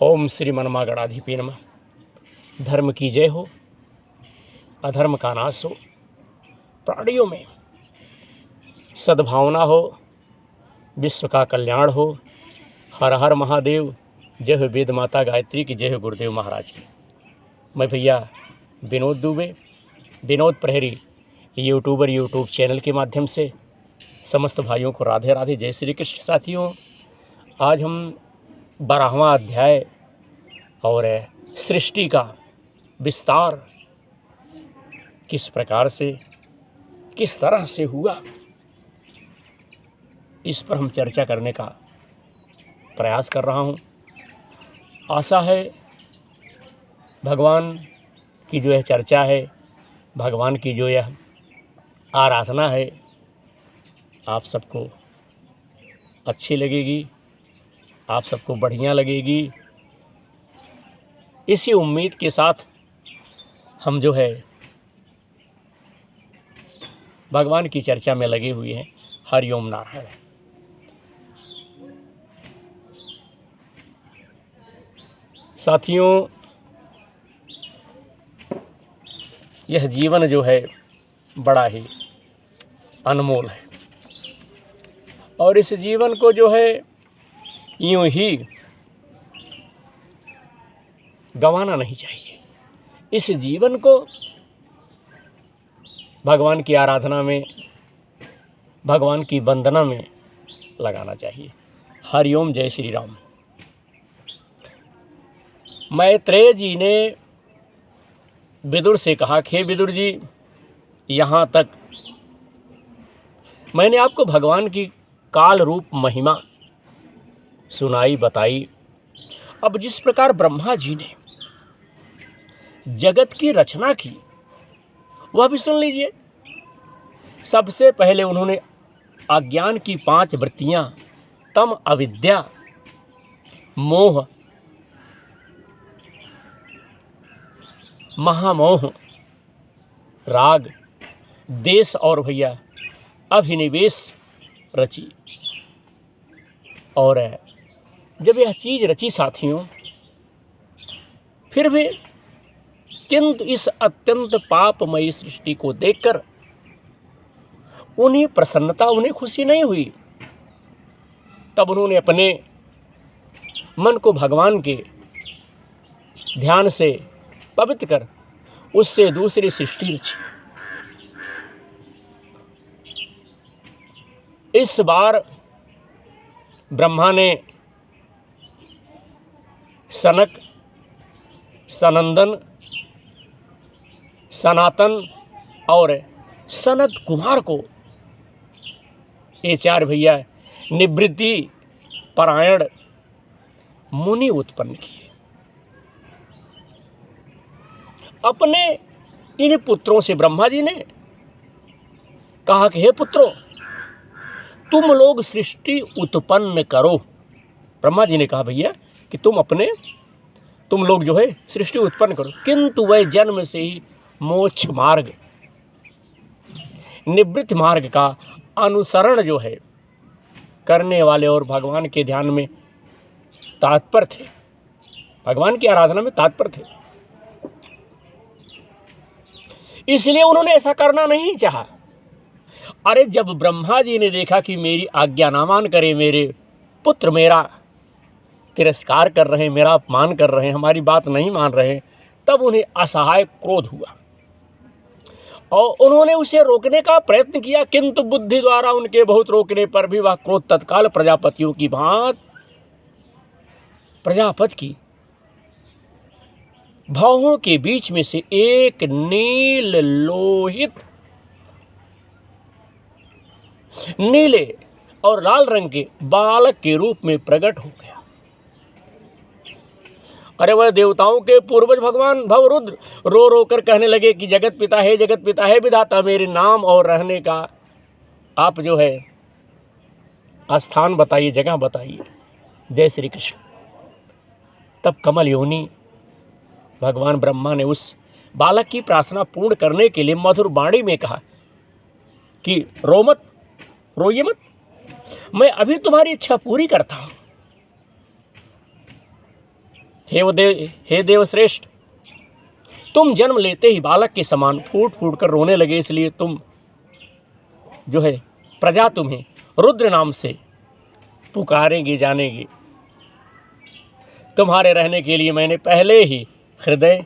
ओम श्री मनमा गणाधिपे नमः। धर्म की जय हो, अधर्म का नाश हो, प्राणियों में सद्भावना हो, विश्व का कल्याण हो। हर हर महादेव। जय हो वेद माता गायत्री की, जय हो गुरुदेव महाराज की। मैं भैया विनोद दुबे, विनोद प्रहरी यूट्यूब चैनल के माध्यम से समस्त भाइयों को राधे राधे, जय श्री कृष्ण। साथियों, आज हम 12वां अध्याय और सृष्टि का विस्तार किस प्रकार से, किस तरह से हुआ, इस पर हम चर्चा करने का प्रयास कर रहा हूँ। आशा है भगवान की जो यह चर्चा है, भगवान की जो यह आराधना है, आप सबको अच्छी लगेगी, आप सबको बढ़िया लगेगी। इसी उम्मीद के साथ हम जो है भगवान की चर्चा में लगे हुए हैं। हरिओम नारायण। साथियों, यह जीवन जो है बड़ा ही अनमोल है और इस जीवन को जो है यूं ही गंवाना नहीं चाहिए। इस जीवन को भगवान की आराधना में, भगवान की वंदना में लगाना चाहिए। हरिओम, जय श्री राम। मैत्रेय जी ने विदुर से कहा, हे विदुर जी, यहाँ तक मैंने आपको भगवान की काल रूप महिमा सुनाई, बताई। अब जिस प्रकार ब्रह्मा जी ने जगत की रचना की, वह भी सुन लीजिए। सबसे पहले उन्होंने अज्ञान की 5 वृत्तियां, तम, अविद्या, मोह, महामोह, राग, देश और भैया अभिनिवेश रची। और जब यह चीज रची साथियों, फिर भी किंतु इस अत्यंत पापमयी सृष्टि को देखकर उन्हें प्रसन्नता, उन्हें खुशी नहीं हुई। तब उन्होंने अपने मन को भगवान के ध्यान से पवित्र कर उससे दूसरी सृष्टि रची। इस बार ब्रह्मा ने सनक, सनंदन, सनातन और सनत कुमार को, ये 4 भैया निवृत्ति परायण मुनि उत्पन्न किए। अपने इन पुत्रों से ब्रह्मा जी ने कहा कि हे पुत्रों, तुम लोग सृष्टि उत्पन्न करो। ब्रह्मा जी ने कहा भैया कि तुम लोग जो है सृष्टि उत्पन्न करो, किंतु वह जन्म से ही मोक्ष मार्ग, निवृत्त मार्ग का अनुसरण जो है करने वाले और भगवान के ध्यान में तात्पर थे, भगवान की आराधना में तात्पर थे। इसलिए उन्होंने ऐसा करना नहीं चाहा। अरे जब ब्रह्मा जी ने देखा कि मेरी आज्ञा ना मान करे, मेरे पुत्र मेरा तिरस्कार कर रहे हैं, मेरा अपमान कर रहे हैं, हमारी बात नहीं मान रहे हैं, तब उन्हें असहाय क्रोध हुआ और उन्होंने उसे रोकने का प्रयत्न किया। किंतु बुद्धि द्वारा उनके बहुत रोकने पर भी वह क्रोध तत्काल प्रजापतियों की भांति प्रजापति की भौहों के बीच में से एक नील लोहित, नीले और लाल रंग के बालक के रूप में प्रकट हो गया। अरे वह देवताओं के पूर्वज भगवान भवरुद्र रो रो कर कहने लगे कि जगत पिता है विधाता, मेरे नाम और रहने का आप जो है स्थान बताइए, जगह बताइए। जय श्री कृष्ण। तब कमल योनि भगवान ब्रह्मा ने उस बालक की प्रार्थना पूर्ण करने के लिए मधुर वाणी में कहा कि रो मत, रोइए मत, मैं अभी तुम्हारी इच्छा पूरी करता हूं। हे देवश्रेष्ठ, तुम जन्म लेते ही बालक के समान फूट फूट कर रोने लगे, इसलिए तुम जो है प्रजा तुम्हें रुद्र नाम से पुकारेंगे जानेंगे। तुम्हारे रहने के लिए मैंने पहले ही हृदय,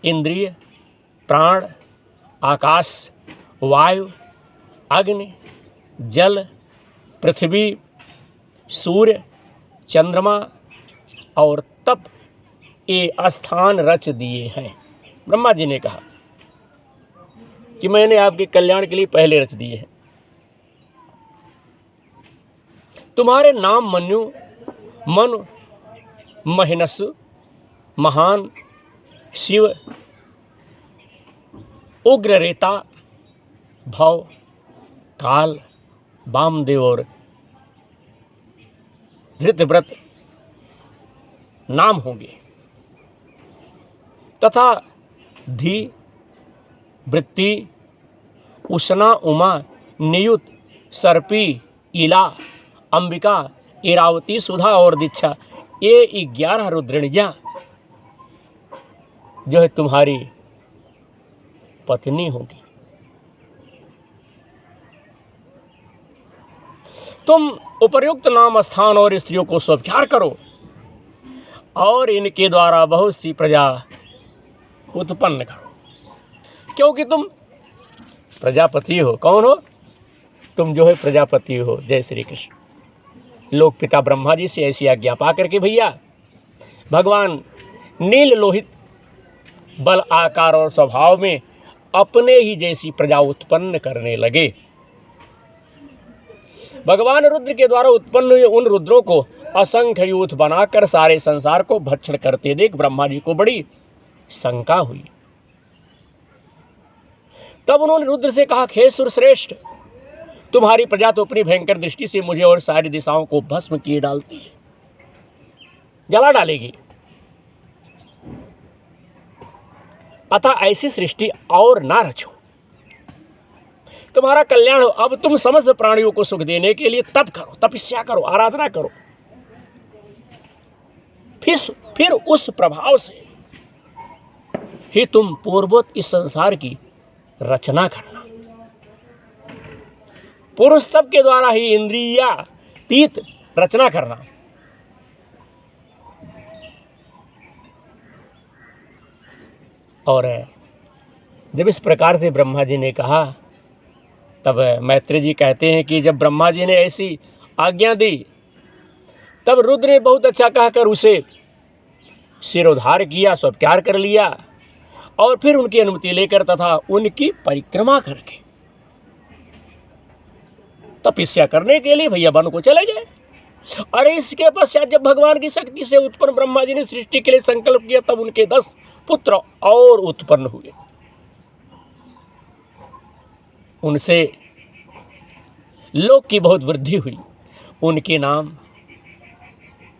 इंद्रिय, प्राण, आकाश, वायु, अग्नि, जल, पृथ्वी, सूर्य, चंद्रमा और तप ये स्थान रच दिए हैं। ब्रह्मा जी ने कहा कि मैंने आपके कल्याण के लिए पहले रच दिए हैं। तुम्हारे नाम मनु, मनु, महिनसु, महान, शिव, उग्ररेता, भव, काल, वामदेव और धृतव्रत नाम होंगे तथा धी, वृत्ति, उष्णा, उमा, नियुत, सर्पी, इला, अंबिका, इरावती, सुधा और दीक्षा, ये 11 रुद्रणियाँ जो है तुम्हारी पत्नी होगी। तुम उपर्युक्त नाम, स्थान और स्त्रियों को स्वीकार करो और इनके द्वारा बहुत सी प्रजा उत्पन्न करो, क्योंकि तुम प्रजापति हो। कौन हो? तुम जो है प्रजापति हो। जय श्री कृष्ण। लोक पिता ब्रह्मा जी से ऐसी आज्ञा पा करके भैया भगवान नील लोहित बल, आकार और स्वभाव में अपने ही जैसी प्रजा उत्पन्न करने लगे। भगवान रुद्र के द्वारा उत्पन्न हुए उन रुद्रों को असंख्य यूथ बनाकर सारे संसार को भक्षण करते देख ब्रह्मा जी को बड़ी शंका हुई। तब उन्होंने रुद्र से कहा, हे सुरश्रेष्ठ, तुम्हारी प्रजा तो अपनी भयंकर दृष्टि से मुझे और सारी दिशाओं को भस्म किए डालती है, जला डालेगी। अतः ऐसी सृष्टि और ना रचो, तुम्हारा कल्याण हो। अब तुम समस्त प्राणियों को सुख देने के लिए तप करो, तपस्या करो, आराधना करो। फिर उस प्रभाव से ही तुम पूर्वोत इस संसार की रचना करना। पुरुष तप के द्वारा ही इंद्रियातीत रचना करना। और जब इस प्रकार से ब्रह्मा जी ने कहा, तब मैत्री जी कहते हैं कि जब ब्रह्मा जी ने ऐसी आज्ञा दी, तब रुद्र ने बहुत अच्छा कहकर उसे सिरोधार किया, स्वीकार कर लिया और फिर उनकी अनुमति लेकर तथा उनकी परिक्रमा करके तपस्या करने के लिए भैया वन को चले गए। अरे इसके पश्चात जब भगवान की शक्ति से उत्पन्न ब्रह्मा जी ने सृष्टि के लिए संकल्प किया, तब उनके 10 पुत्र और उत्पन्न हुए। उनसे लोक की बहुत वृद्धि हुई। उनके नाम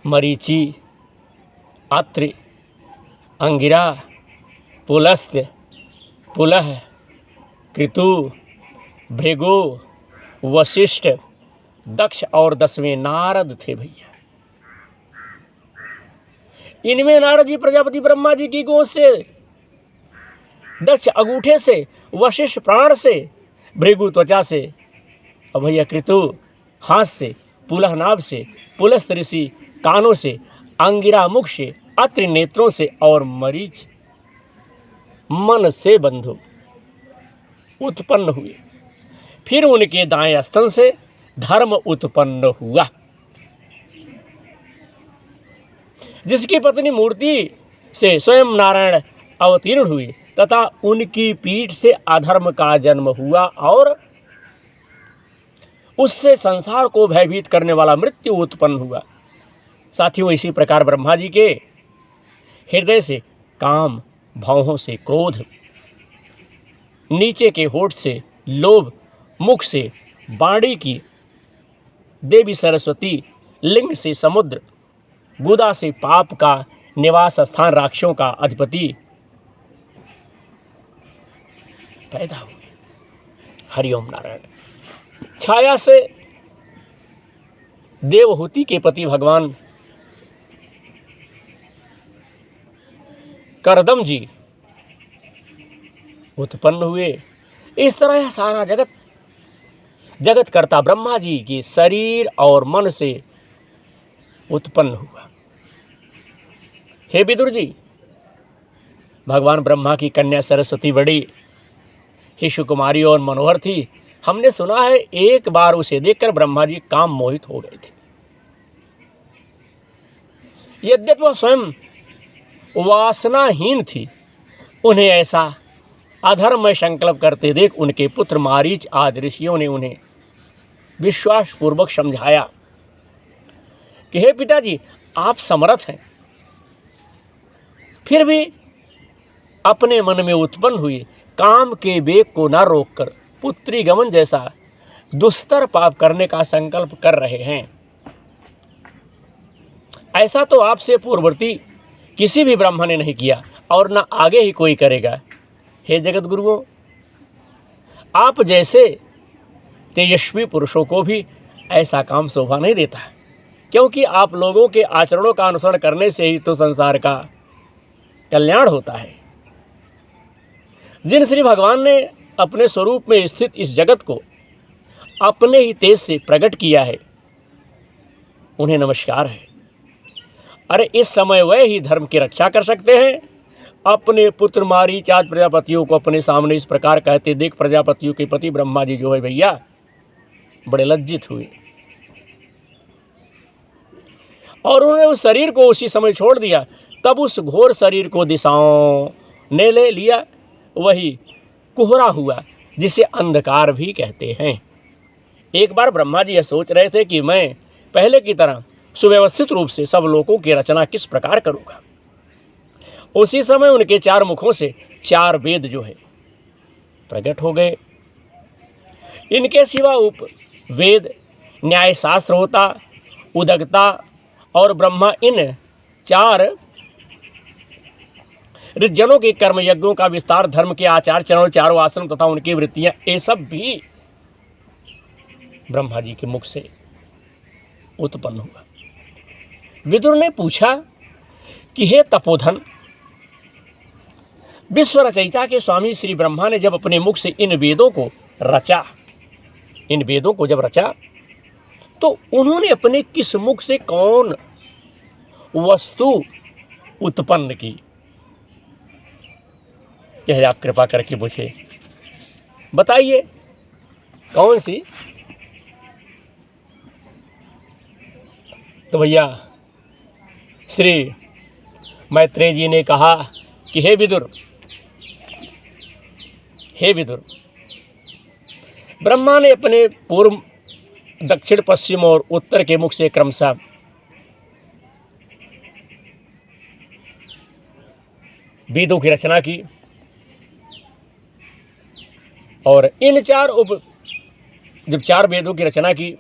मरीचि, अत्रि, अंगिरा, पुलस्त्य, पुलह, कृतु, भृगु, वशिष्ठ, दक्ष और 10वें नारद थे भैया। इनमें नारद जी प्रजापति ब्रह्मा जी की गोद से, दक्ष अंगूठे से, वशिष्ठ प्राण से, भृगु त्वचा से और भैया कृतु हाथ से, पुलह नाभ से, पुलस्त्य ऋषि कानों से, अंगिरा मुख से, अत्रि नेत्रों से और मरीच मन से बंधु उत्पन्न हुए। फिर उनके दाएं स्तन से धर्म उत्पन्न हुआ, जिसकी पत्नी मूर्ति से स्वयं नारायण अवतीर्ण हुए तथा उनकी पीठ से अधर्म का जन्म हुआ और उससे संसार को भयभीत करने वाला मृत्यु उत्पन्न हुआ। साथियों, इसी प्रकार ब्रह्मा जी के हृदय से काम, भावों से क्रोध, नीचे के होठ से लोभ, मुख से वाणी की देवी सरस्वती, लिंग से समुद्र, गुदा से पाप का निवास स्थान राक्षसों का अधिपति पैदा हुए। हरिओम नारायण। छाया से देवहूति के पति भगवान करदम जी उत्पन्न हुए। इस तरह यह सारा जगत कर्ता ब्रह्मा जी के शरीर और मन से उत्पन्न हुआ। हे विदुर जी, भगवान ब्रह्मा की कन्या सरस्वती बड़ी ही सुकुमारी और मनोहर थी। हमने सुना है एक बार उसे देखकर ब्रह्मा जी काम मोहित हो गए थे। यद्यपि वह स्वयं वासनाहीन थी, उन्हें ऐसा अधर्म संकल्प करते देख उनके पुत्र मारीच आदि ऋषियों ने उन्हें विश्वासपूर्वक समझाया कि हे पिताजी, आप समर्थ हैं, फिर भी अपने मन में उत्पन्न हुई काम के वेग को न रोककर पुत्री गमन जैसा दुस्तर पाप करने का संकल्प कर रहे हैं। ऐसा तो आपसे पूर्ववर्ती किसी भी ब्रह्मा ने नहीं किया और न आगे ही कोई करेगा। हे जगत गुरुओं, आप जैसे तेजस्वी पुरुषों को भी ऐसा काम शोभा नहीं देता, क्योंकि आप लोगों के आचरणों का अनुसरण करने से ही तो संसार का कल्याण होता है। जिन श्री भगवान ने अपने स्वरूप में स्थित इस जगत को अपने ही तेज से प्रकट किया है, उन्हें नमस्कार है। अरे इस समय वह ही धर्म की रक्षा कर सकते हैं। अपने पुत्र मारीचाद प्रजापतियों को अपने सामने इस प्रकार कहते देख प्रजापतियों के पति ब्रह्मा जी जो है भैया बड़े लज्जित हुए और उन्होंने उस शरीर को उसी समय छोड़ दिया। तब उस घोर शरीर को दिशाओं ने ले लिया, वही कुहरा हुआ जिसे अंधकार भी कहते हैं। एक बार ब्रह्मा जी यह सोच रहे थे कि मैं पहले की तरह सुव्यवस्थित रूप से सब लोगों की रचना किस प्रकार करूँगा। उसी समय उनके चार मुखों से चार वेद जो है प्रकट हो गए। इनके सिवा उप वेद, न्याय शास्त्र होता, उदकता और ब्रह्मा इन चार ऋजनों के कर्म यज्ञों का विस्तार, धर्म के आचार चरण, चारों आश्रम तथा उनकी वृत्तियां, ये सब भी ब्रह्मा जी के मुख से उत्पन्न हुआ। विदुर ने पूछा कि हे तपोधन, विश्व रचयिता के स्वामी श्री ब्रह्मा ने जब अपने मुख से इन वेदों को जब रचा तो उन्होंने अपने किस मुख से कौन वस्तु उत्पन्न की? यह आप कृपा करके मुझे बताइए, कौन सी? तो भैया श्री मैत्रेय जी ने कहा कि हे विदुर, ब्रह्मा ने अपने पूर्व, दक्षिण, पश्चिम और उत्तर के मुख से क्रमशः वेदों की रचना की और इन जब चार वेदों की रचना की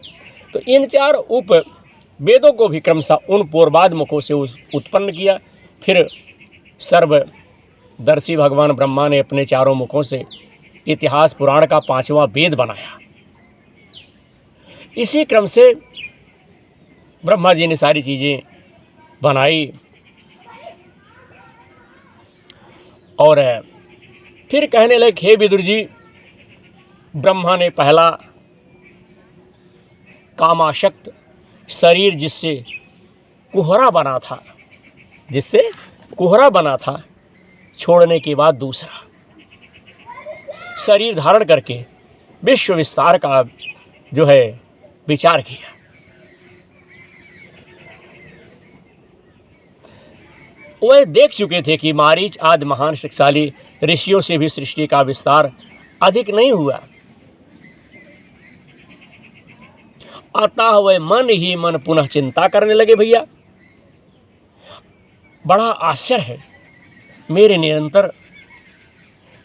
तो इन चार उप वेदों को भी क्रमशः उन पूर्वाद मुखों से उत्पन्न किया। फिर सर्वदर्शी भगवान ब्रह्मा ने अपने चारों मुखों से इतिहास पुराण का 5वां वेद बनाया। इसी क्रम से ब्रह्मा जी ने सारी चीज़ें बनाई और फिर कहने लगे, हे विदुर जी, ब्रह्मा ने पहला कामाशक्त शरीर जिससे कुहरा बना था छोड़ने के बाद दूसरा शरीर धारण करके विश्व विस्तार का जो है विचार किया। वह देख चुके थे कि मारीच आदि महान शक्तिशाली ऋषियों से भी सृष्टि का विस्तार अधिक नहीं हुआ। अतः वह मन ही मन पुनः चिंता करने लगे, भैया बड़ा आश्चर्य है, मेरे निरंतर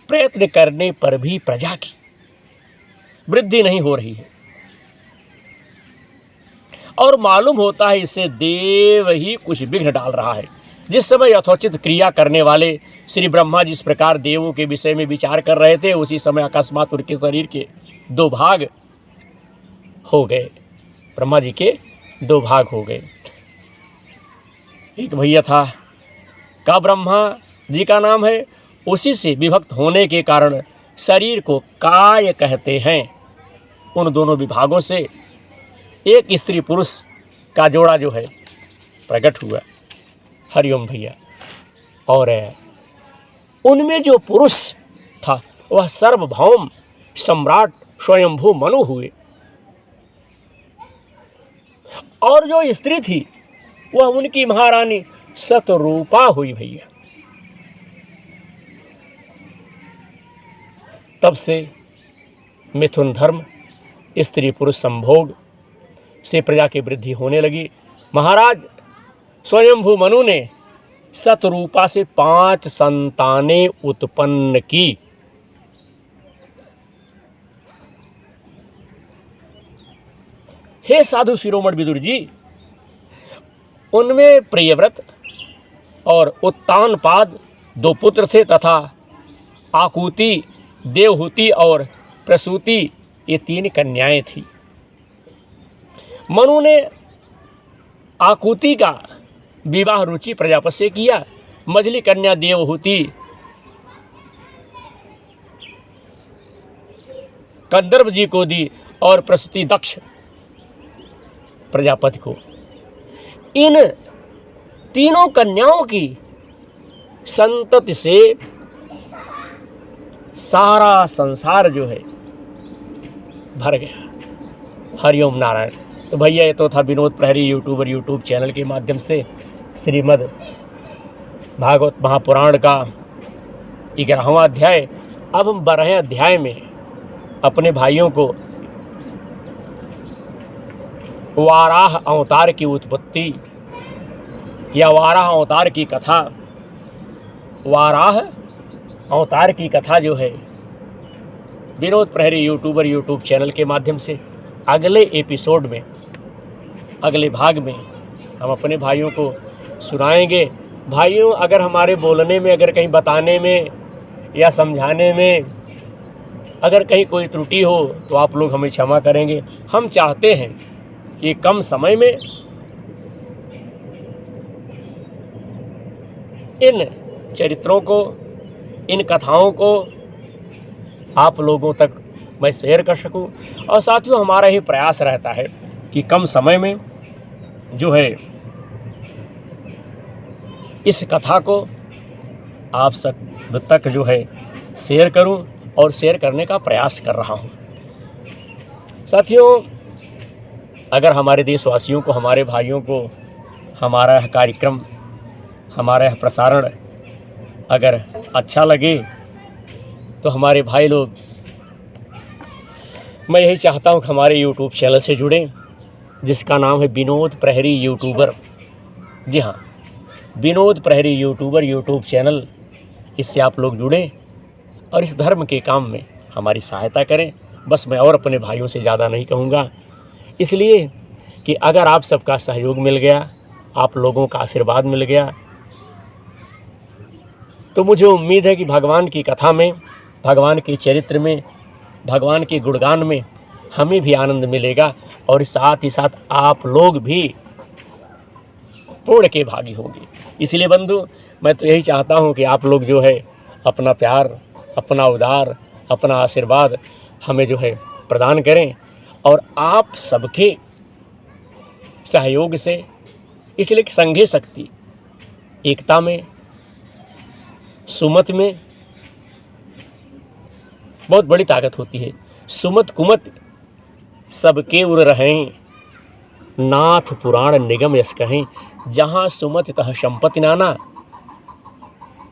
प्रयत्न करने पर भी प्रजा की वृद्धि नहीं हो रही है और मालूम होता है इससे देव ही कुछ विघ्न डाल रहा है। जिस समय यथोचित क्रिया करने वाले श्री ब्रह्मा जिस प्रकार देवों के विषय में विचार कर रहे थे, उसी समय अकस्मात उनके शरीर के 2 भाग हो गए। ब्रह्मा जी के 2 भाग हो गए। एक भैया था का ब्रह्मा जी का नाम है, उसी से विभक्त होने के कारण शरीर को काय कहते हैं। उन दोनों विभागों से एक स्त्री पुरुष का जोड़ा जो है प्रकट हुआ। हरिओम भैया। और उनमें जो पुरुष था वह सर्वभौम सम्राट स्वयंभू मनु हुए, और जो स्त्री थी वह उनकी महारानी सतरूपा हुई भैया। तब से मिथुन धर्म, स्त्री पुरुष संभोग से प्रजा की वृद्धि होने लगी। महाराज स्वयंभू मनु ने सतरूपा से 5 संतानें उत्पन्न की। हे साधु शिरोमणि विदुर जी, उनमें प्रियव्रत और उत्तानपाद 2 पुत्र थे तथा आकुति, देवहूति और प्रसूति ये 3 कन्याएं थी। मनु ने आकुति का विवाह रुचि प्रजापति से किया। मझली कन्या देवहूति कंदर्प जी को दी और प्रसूति दक्ष प्रजापति को। इन तीनों कन्याओं की संतति से सारा संसार जो है भर गया। हरिओम नारायण। तो भैया ये तो था विनोद प्रहरी यूट्यूब चैनल के माध्यम से श्रीमद् भागवत महापुराण का 11वां अध्याय। अब हम 12वें अध्याय में अपने भाइयों को वाराह अवतार की उत्पत्ति या वाराह अवतार की कथा, वाराह अवतार की कथा जो है विनोद प्रहरी यूट्यूब चैनल के माध्यम से अगले एपिसोड में, अगले भाग में हम अपने भाइयों को सुनाएंगे। भाइयों, अगर हमारे बोलने में, अगर कहीं बताने में या समझाने में अगर कहीं कोई त्रुटि हो तो आप लोग हमें क्षमा करेंगे। हम चाहते हैं कि कम समय में इन चरित्रों को, इन कथाओं को आप लोगों तक मैं शेयर कर सकूं। और साथियों, हमारा ही प्रयास रहता है कि कम समय में जो है इस कथा को आप सब तक जो है शेयर करूं और शेयर करने का प्रयास कर रहा हूं। साथियों, अगर हमारे देशवासियों को, हमारे भाइयों को हमारा यह कार्यक्रम, हमारा यह प्रसारण अगर अच्छा लगे तो हमारे भाई लोग, मैं यही चाहता हूँ कि हमारे यूट्यूब चैनल से जुड़ें जिसका नाम है विनोद प्रहरी यूट्यूबर। जी हाँ, विनोद प्रहरी यूट्यूब चैनल, इससे आप लोग जुड़ें और इस धर्म के काम में हमारी सहायता करें। बस मैं और अपने भाइयों से ज़्यादा नहीं कहूँगा, इसलिए कि अगर आप सबका सहयोग मिल गया, आप लोगों का आशीर्वाद मिल गया, तो मुझे उम्मीद है कि भगवान की कथा में, भगवान के चरित्र में, भगवान के गुणगान में हमें भी आनंद मिलेगा और साथ ही साथ आप लोग भी पूर्ण के भागी होंगे। इसलिए बंधु, मैं तो यही चाहता हूं कि आप लोग जो है अपना प्यार, अपना उदार, अपना आशीर्वाद हमें जो है प्रदान करें और आप सबके सहयोग से, इसलिए कि संघे शक्ति, एकता में, सुमत में बहुत बड़ी ताकत होती है। सुमत कुमत सबके उर रहें, नाथ पुराण निगम यस कहें। जहाँ सुमत तह संपत्ति नाना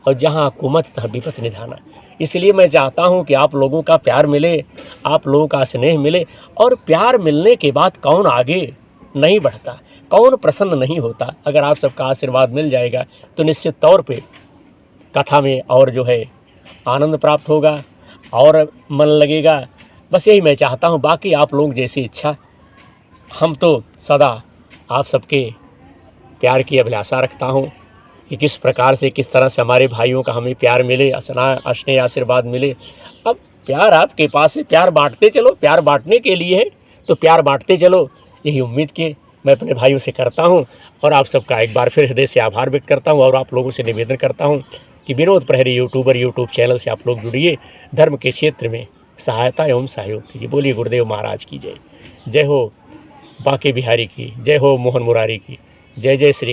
और जहाँ कुमत तह विपत निधाना। इसलिए मैं चाहता हूँ कि आप लोगों का प्यार मिले, आप लोगों का स्नेह मिले। और प्यार मिलने के बाद कौन आगे नहीं बढ़ता, कौन प्रसन्न नहीं होता। अगर आप सबका आशीर्वाद मिल जाएगा तो निश्चित तौर पे कथा में और जो है आनंद प्राप्त होगा और मन लगेगा। बस यही मैं चाहता हूँ। बाकी आप लोग जैसी इच्छा, हम तो सदा आप सबके प्यार की अभिलाषा रखता हूँ कि किस प्रकार से, किस तरह से हमारे भाइयों का हमें प्यार मिले, स्नेह आशीर्वाद मिले। अब प्यार आपके पास है, प्यार बांटते चलो। प्यार बांटने के लिए है तो प्यार बांटते चलो, यही उम्मीद के मैं अपने भाइयों से करता हूँ। और आप सबका एक बार फिर हृदय से आभार व्यक्त करता हूँ और आप लोगों से निवेदन करता हूँ, कि विनोद प्रहरी यूट्यूब चैनल से आप लोग जुड़िए, धर्म के क्षेत्र में सहायता एवं सहयोग कीजिए। बोलिए गुरुदेव महाराज की जय। जय हो बांके बिहारी की, जय हो मोहन मुरारी की, जय जय श्री